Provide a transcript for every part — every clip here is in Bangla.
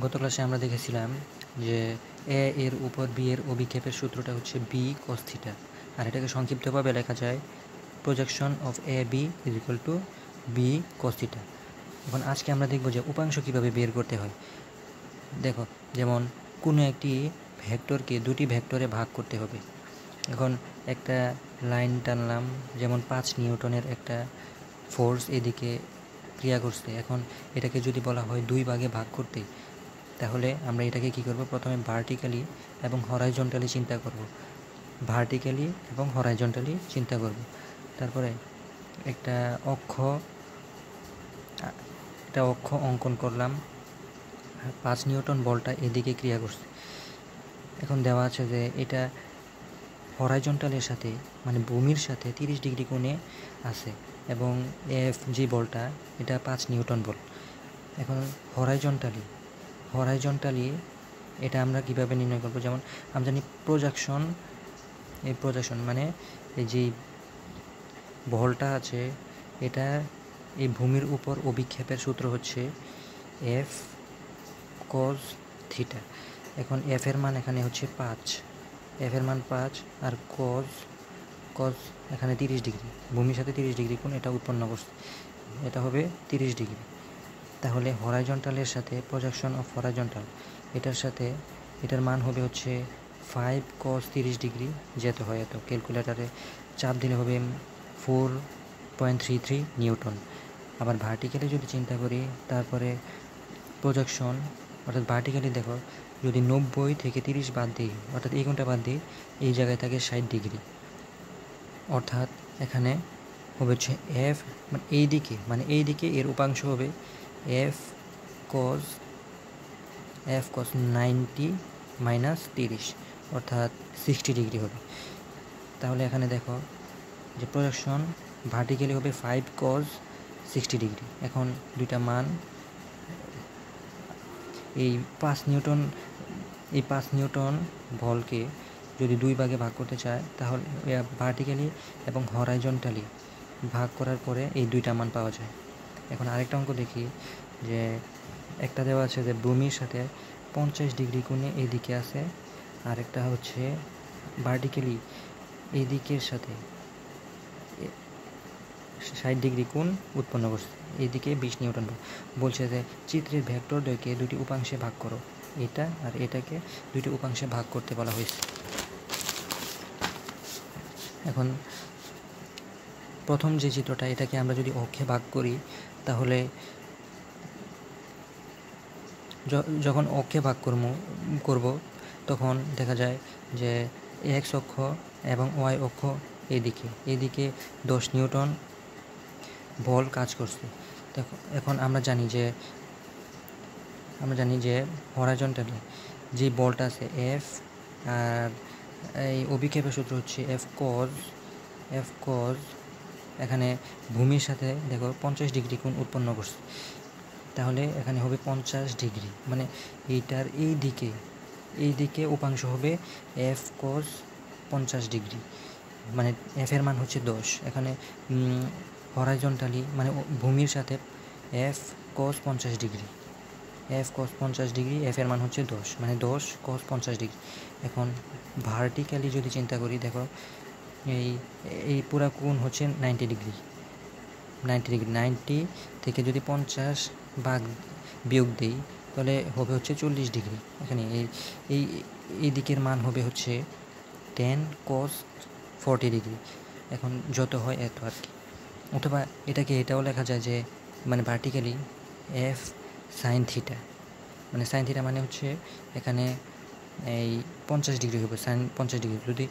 গত ক্লাসে আমরা দেখেছিলাম যে এ এর উপর বি এর অভিক্ষেপের সূত্রটা হচ্ছে বি cos থিটা, আর এটাকে সংক্ষিপ্তভাবে লেখা যায় projection of A B is equal to B cos theta. এখন আজকে আমরা দেখব যে উপাংশ কীভাবে বের করতে হয়। দেখো, যেমন কোনো একটি ভেক্টরকে দুটি ভেক্টরে ভাগ করতে হবে। এখন একটা লাইন টানলাম, যেমন 5 নিউটনের একটা ফোর্স এদিকে ক্রিয়া করছে। এখন এটাকে যদি বলা হয় 2 ভাগে ভাগ করতে, তাহলে আমরা এটাকে কী করব, প্রথমে ভার্টিক্যালি এবং হরাইজন্টালি চিন্তা করব। তারপরে একটা অক্ষ অঙ্কন করলাম। 5 নিউটন বলটা এদিকে ক্রিয়া করছে। এখন দেওয়া আছে যে এটা হরাইজন্টালের সাথে মানে ভূমির সাথে 30 ডিগ্রি কোণে আছে, এবং এফ যে বলটা এটা 5 নিউটন বল। এখন হরাইজন্টালি এটা আমরা কিভাবে নির্ণয় করব, যেমন আমরা জানি প্রজেকশন মানে এই যে বলটা আছে এটা এই ভূমির উপর অভিক্ষেপের সূত্র হচ্ছে এফ cos থিটা। এখন এফ এর মান এখানে হচ্ছে 5, আর cos এখানে 30 ডিগ্রি, ভূমির সাথে 30 ডিগ্রি কোণ এটা উৎপন্ন করছে, এটা হবে 30 ডিগ্রি। তাহলে হরাইজন্টালের সাথে প্রজেকশন অফ হরাইজন্টাল এটার মান হবে হচ্ছে 5 cos 30 ডিগ্রি, যেতে হয় এত, ক্যালকুলেটারে চাপ দিলে হবে 4.33 নিউটন। আবার ভার্টিক্যালি যদি চিন্তা করি, তারপরে প্রজেকশন অর্থাৎ ভার্টিক্যালি দেখো, যদি 90 থেকে 30 বাদ দিই, অর্থাৎ এই কোণটা বাদ দিই, এই জায়গায় থাকে 60 ডিগ্রি। অর্থাৎ এখানে হবে হচ্ছে এফ এই দিকে এর উপাংশ হবে এফ cos 90 মাইনাস 30, অর্থাৎ 60 ডিগ্রি হবে। তাহলে এখানে দেখো যে প্রজেকশন ভার্টিক্যালি হবে 5 cos 60 ডিগ্রি। এখন দুইটা মান, এই 5 নিউটন বলকে যদি 2 ভাগে ভাগ করতে চায়, তাহলে ভার্টিক্যালি এবং হরাইজন্টালি ভাগ করার পরে এই দুইটা মান পাওয়া যায়। এখন আরেকটা অঙ্ক দেখি, যে একটা দেওয়া আছে যে ভূমির সাথে 50 ডিগ্রি কোণে এইদিকে আছে, আর একটা হচ্ছে ভার্টিক্যালি এই দিকের সাথে 60 ডিগ্রি কোণ উৎপন্ন করছে, এইদিকে 20 নিউটন বলছে যে চিত্রের ভেক্টরদ্বয়কে দুটি উপাংশে ভাগ করো। এটা আর এটাকে দুটি উপাংশে ভাগ করতে বলা হয়েছে। এখন প্রথম যে চিত্রটা, এটাকে আমরা যদি অক্ষে ভাগ করি, তাহলে যখন অক্ষে ভাগ করব তখন দেখা যায় যে এক্স অক্ষ এবং ওয়াই অক্ষ এদিকে 10 নিউটন বল কাজ করছে। এখন আমরা জানি যে হরাইজন্টালি যে বলটা আছে এফ, আর এই অভিক্ষেপের সূত্র হচ্ছে এফ cos এখানে ভূমির সাথে দেখো 50 ডিগ্রি কোণ উৎপন্ন করছে। তাহলে এখানে হবে 50 ডিগ্রি, মানে এইটার এই দিকে উপাংশ হবে এফ cos 50 ডিগ্রি, মানে এফ এর মান হচ্ছে 10। এখানে হরাইজন্টালি মানে ভূমির সাথে এফ cos 50 ডিগ্রি, এফ এর মান হচ্ছে 10, মানে 10 cos 50 ডিগ্রি। এখন ভার্টিক্যালি যদি চিন্তা করি, দেখো এই পুরা কোণ হচ্ছে 90 ডিগ্রি। 90 থেকে যদি 50 ভাগ বিয়োগ দিই, তাহলে হবে হচ্ছে 40 ডিগ্রি। এখানে এই দিকের মান হবে হচ্ছে 10 cos 40 ডিগ্রি। এখন যত হয় এত আর কি। অথবা এটাও লেখা যায় যে মানে ভার্টিক্যালি এফ সাইন থিটা, মানে সাইন থিটা মানে হচ্ছে এখানে এই 50 ডিগ্রি হবে, সাইন 50 ডিগ্রি যদি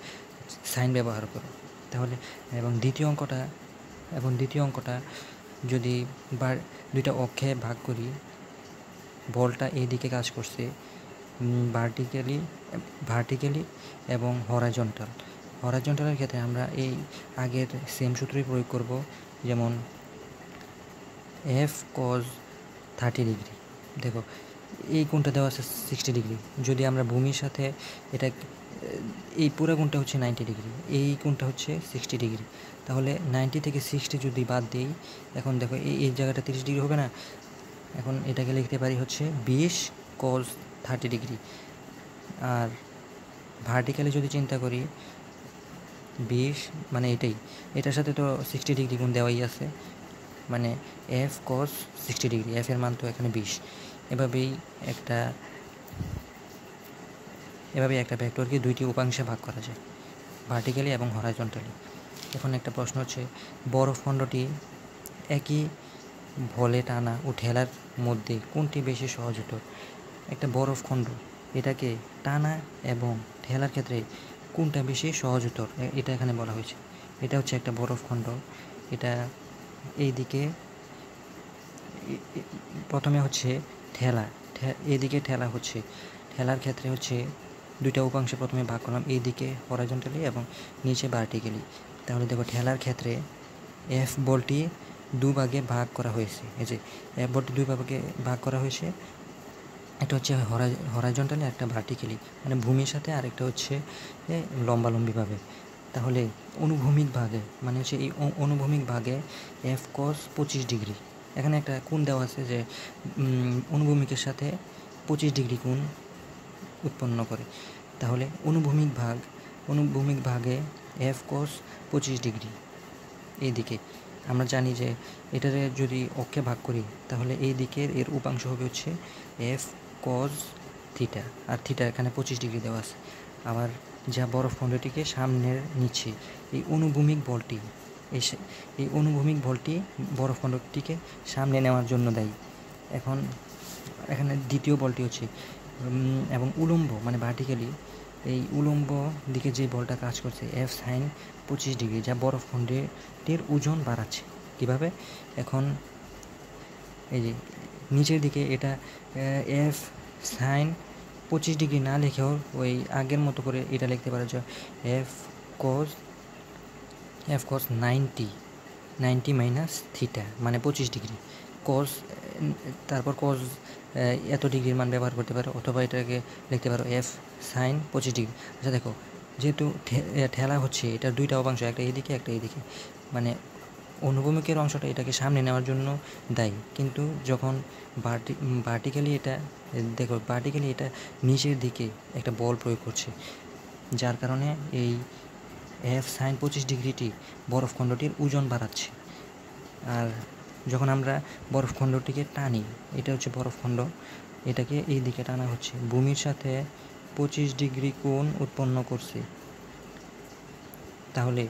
সাইন ব্যবহার করো তাহলে। এবং দ্বিতীয় অঙ্কটা যদি দুইটা অক্ষে ভাগ করি, বলটা এই দিকে কাজ করছে ভার্টিক্যালি এবং হরাইজন্টালের ক্ষেত্রে আমরা এই আগের সেম সূত্রই প্রয়োগ করব, যেমন এফ cos 30 ডিগ্রি। দেখো এই কোণটা দেওয়া আছে 60 ডিগ্রি, যদি আমরা ভূমির সাথে এটা এই পুরো কোণটা হচ্ছে 90 ডিগ্রি, এই কোণটা হচ্ছে 60 ডিগ্রি, তাহলে 90 থেকে 60 যদি বাদ দিই, এখন দেখো এই জায়গাটা 30 ডিগ্রি হবে না। এখন এটাকে লিখতে পারি হচ্ছে 20 কজ 30 ডিগ্রি। আর ভার্টিক্যালি যদি চিন্তা করি 20 মানে এটার সাথে তো 60 ডিগ্রি কোণ দেওয়াই আছে, মানে এফ কজ 60 ডিগ্রি, এফ এর মান তো এখানে 20। এভাবেই একটা ভেক্টরকে দুইটি উপাংশে ভাগ করা যায়, ভার্টিক্যালি এবং হরাইজন্টালি। এখন একটা প্রশ্ন হচ্ছে, বরফখণ্ডটি একই ভলে টানা ও ঠেলার মধ্যে কোনটি বেশি সহজতর? একটা বরফখণ্ড, এটাকে টানা এবং ঠেলার ক্ষেত্রে কোনটা বেশি সহজতর, এটা এখানে বলা হয়েছে। এটা হচ্ছে একটা বরফখণ্ড, এটা এইদিকে প্রথমে হচ্ছে ঠেলা, এইদিকে ঠেলা হচ্ছে, ঠেলার ক্ষেত্রে হচ্ছে দুইটা উপাংশে প্রথমে ভাগ করলাম, এইদিকে হরাইজন্টালি এবং নিচে ভার্টিক্যালি। তাহলে দেখো ঠেলার ক্ষেত্রে এফ বলটি দুভাগে ভাগ করা হয়েছে, এই যে এফ বলটি দুই ভাগে ভাগ করা হয়েছে, একটা হচ্ছে হরাইজন্টালি, একটা ভার্টিক্যালি, মানে ভূমির সাথে, আরেকটা হচ্ছে লম্বালম্বিভাবে। তাহলে অনুভূমিক ভাগে মানে হচ্ছে এই অনুভূমিক ভাগে এফ কস 25 ডিগ্রি, এখানে একটা কোণ দেওয়া আছে যে অনুভূমিকের সাথে 25 ডিগ্রি কোণ উৎপন্ন করে। তাহলে অনুভূমিক ভাগে এফ কস 25 ডিগ্রি। এইদিকে আমরা জানি যে এটারে যদি অক্ষে ভাগ করি তাহলে এই দিকের এর উপাংশ হবে হচ্ছে এফ কজ থিটা, আর থিটা এখানে 25 ডিগ্রি দেওয়া আছে। আবার যা বরফখণ্ডটিকে সামনের নিচে এই অনুভূমিক বলটি বরফখণ্ডটিকে সামনে নেওয়ার জন্য দায়ী। এখন এখানে দ্বিতীয় বলটি হচ্ছে এবং উলম্ব মানে ভার্টিক্যালি এই উলম্ব দিকে যে বলটা কাজ করছে এফ সাইন 25 ডিগ্রি, যা বরফখণ্ডটির ওজন বাড়াচ্ছে। কীভাবে? এখন এই যে নিচের দিকে এটা এফ সাইন 25 ডিগ্রি না লিখেও ওই আগের মতো করে এটা লিখতে পারে যে এফ কজ 90 মাইনাস থিটা মানে 25 ডিগ্রি, কজ তারপর কজ এত ডিগ্রির মান ব্যবহার করতে পারো, অথবা এটাকে লিখতে পারো এফ সাইন 25 ডিগ্রি। আচ্ছা দেখো, যেহেতু ঠেলা হচ্ছে এটার দুইটা উপাংশ, একটা এইদিকে একটা এইদিকে, মানে অনুভূমিকের অংশটা এটাকে সামনে নেওয়ার জন্য দায়ী, কিন্তু যখন ভার্টিক্যালি এটা নিচের দিকে একটা বল প্রয়োগ করছে, যার কারণে এই এফ সাইন 25 ডিগ্রিটি বরফখণ্ডটির ওজন বাড়াচ্ছে। আর যখন আমরা বরফখণ্ডটিকে টানি, এটা হচ্ছে বরফখণ্ড, এটাকে এই দিকে টানা হচ্ছে, ভূমির সাথে 25 ডিগ্রি কোণ উৎপন্ন করছে। তাহলে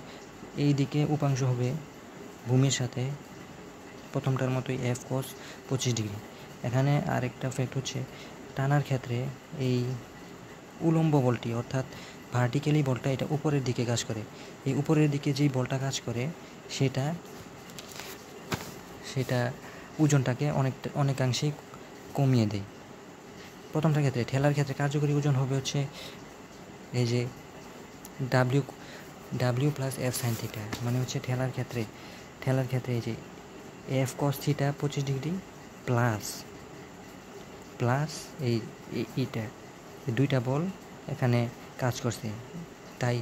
এই দিকে উপাংশ হবে ভূমির সাথে প্রথমটার মতোই এফ কস 25 ডিগ্রি। এখানে আরেকটা ফ্যাক্ট হচ্ছে, টানার ক্ষেত্রে এই উলম্ব বলটি অর্থাৎ ভার্টিক্যালি বলটা এটা উপরের দিকে কাজ করে, এই উপরের দিকে যেই বলটা কাজ করে সেটা ওজনটাকে অনেকাংশেই কমিয়ে দেয়। প্রথমটার ক্ষেত্রে ঠেলার ক্ষেত্রে কার্যকরী ওজন হবে হচ্ছে এই যে W plus F sine theta, মানে হচ্ছে ঠেলার ক্ষেত্রে এই যে F cos theta 25 degree plus এইটা দুইটা বল এখানে কাজ করছে, তাই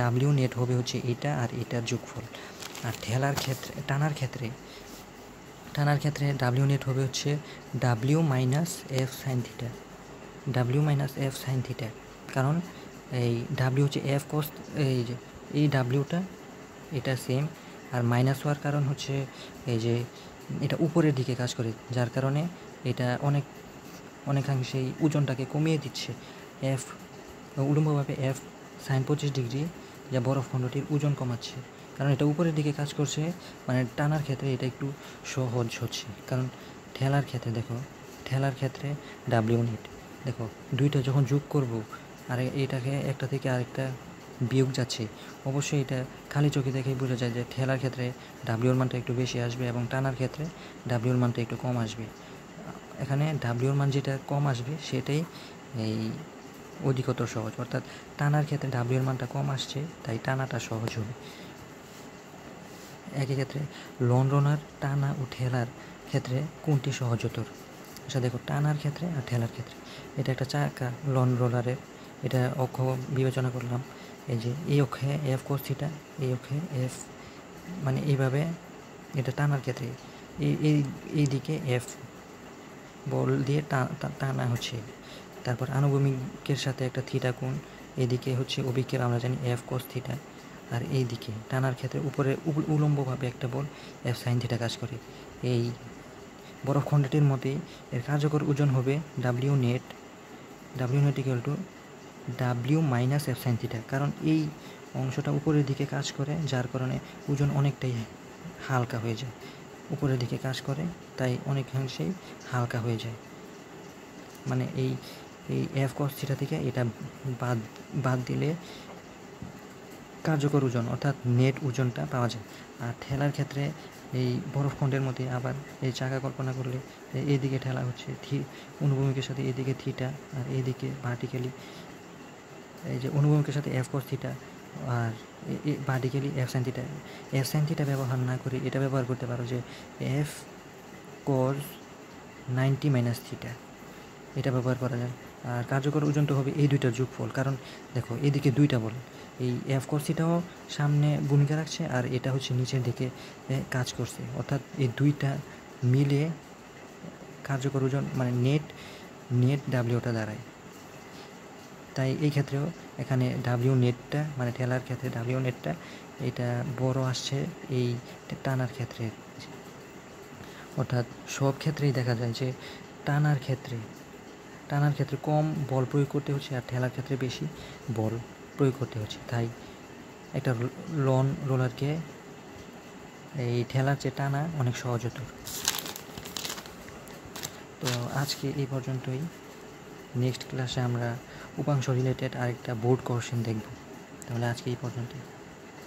ডাব্লিউ নেট হবে হচ্ছে এটা আর এটার যোগফল। আর টানার ক্ষেত্রে ডাব্লিউ নেট হবে হচ্ছে W minus F sine theta, কারণ এই ডাব্লিউ হচ্ছে এফ কস, এই ডাব্লিউটা এটা সেম, আর মাইনাস হওয়ার কারণ হচ্ছে এই যে এটা উপরের দিকে কাজ করে, যার কারণে এটা অনেকাংশেই ওজনটাকে কমিয়ে দিচ্ছে। উলম্বভাবে এফ সাইন 25 ডিগ্রি যা বরফখণ্ডটির ওজন কমাচ্ছে, কারণ এটা উপরের দিকে কাজ করছে, মানে টানার ক্ষেত্রে এটা একটু সহজ হচ্ছে। কারণ ঠেলার ক্ষেত্রে ডাব্লিউ নেট দেখো দুইটা যখন যোগ করব আর এটাকে একটা থেকে আরেকটা বিয়োগ যাচ্ছে, অবশ্যই এটা খালি চোখে দেখেই বোঝা যায় যে ঠেলার ক্ষেত্রে ডাব্লিউর মানটা একটু বেশি আসবে এবং টানার ক্ষেত্রে ডাব্লিউর মানটা একটু কম আসবে। এখানে ডাব্লিউর মান যেটা কম আসবে সেটাই এই অধিকতর সহজ, অর্থাৎ টানার ক্ষেত্রে ডাব্লিউর মানটা কম আসছে তাই টানাটা সহজ হবে। একই ক্ষেত্রে লন রোলার টানা ও ঠেলার ক্ষেত্রে কোনটি সহজতর? আচ্ছা দেখো, টানার ক্ষেত্রে আর ঠেলার ক্ষেত্রে এটা একটা চাকা লন রোলারের, এটা অক্ষ বিবেচনা করলাম, এই যে এই অক্ষে এফ কোস থিটা, এই অক্ষে এফ, মানে এইভাবে এটা টানার ক্ষেত্রে এই দিকে এফ, বল দিয়ে টানা হচ্ছে। তারপর আনুভূমিকের সাথে একটা থিটা কোণ, এদিকে হচ্ছে অভিক্ষেপ আমরা জানি এফ কস থিটা, আর এই দিকে টানার ক্ষেত্রে উপরে উলম্বভাবে একটা বল এফ সাইন থিটা কাজ করে। এই বরফখণ্ডটির মতে এর কার্যকর ওজন হবে W net equal to W minus F sine theta, কারণ এই অংশটা উপরের দিকে কাজ করে, যার কারণে ওজন অনেকটাই হালকা হয়ে যায়। উপরের দিকে কাজ করে তাই অনেকাংশেই হালকা হয়ে যায়। মানে এই এফ কস থিটা থেকে এটা বাদ দিলে কার্যকর ওজন অর্থাৎ নেট ওজনটা পাওয়া যায়। আর ঠেলার ক্ষেত্রে এই বরফখণ্ডের মধ্যে আবার এই চাকা কল্পনা করলে এইদিকে ঠেলা হচ্ছে অনুভূমিকের সাথে এদিকে থিটা, আর এইদিকে ভার্টিক্যালি এই যে অনুভূমিকের সাথে এফ কস থিটা, আর ভার্টিক্যালি এফ সাইন থিটা ব্যবহার না করে এটা ব্যবহার করতে পারো যে এফ কস 90 মাইনাস থিটা, এটা ব্যবহার করা যায়। আর কার্যকর ওজনটা হবে এই দুইটার যোগফল, কারণ দেখো এদিকে দুইটা বল, এই এফ কস থিটাও সামনে ভূমিকা রাখছে আর এটা হচ্ছে নিচের দিকে কাজ করছে, অর্থাৎ এই দুইটা মিলে কার্যকর ওজন মানে নেট ডাব্লিউটা দাঁড়ায়। তাই এই ক্ষেত্রেও এখানে ডাব্লিউ নেটটা মানে ঠেলার ক্ষেত্রে ডাব্লিউ নেটটা এটা বড় আসছে এই টানার ক্ষেত্রে। অর্থাৎ সব ক্ষেত্রেই দেখা যায় যে টানার ক্ষেত্রে কম বল প্রয়োগ করতে হচ্ছে আর ঠেলার ক্ষেত্রে বেশি বল প্রয়োগ করতে হচ্ছে। তাই একটা লন রোলারকে এই ঠেলার চেয়ে টানা অনেক সহজতর। তো আজকে এই পর্যন্তই। নেক্সট ক্লাসে আমরা উপাংশ রিলেটেড আরেকটা বোর্ড কোশ্চেন দেখব। তাহলে আজকে এই পর্যন্তই।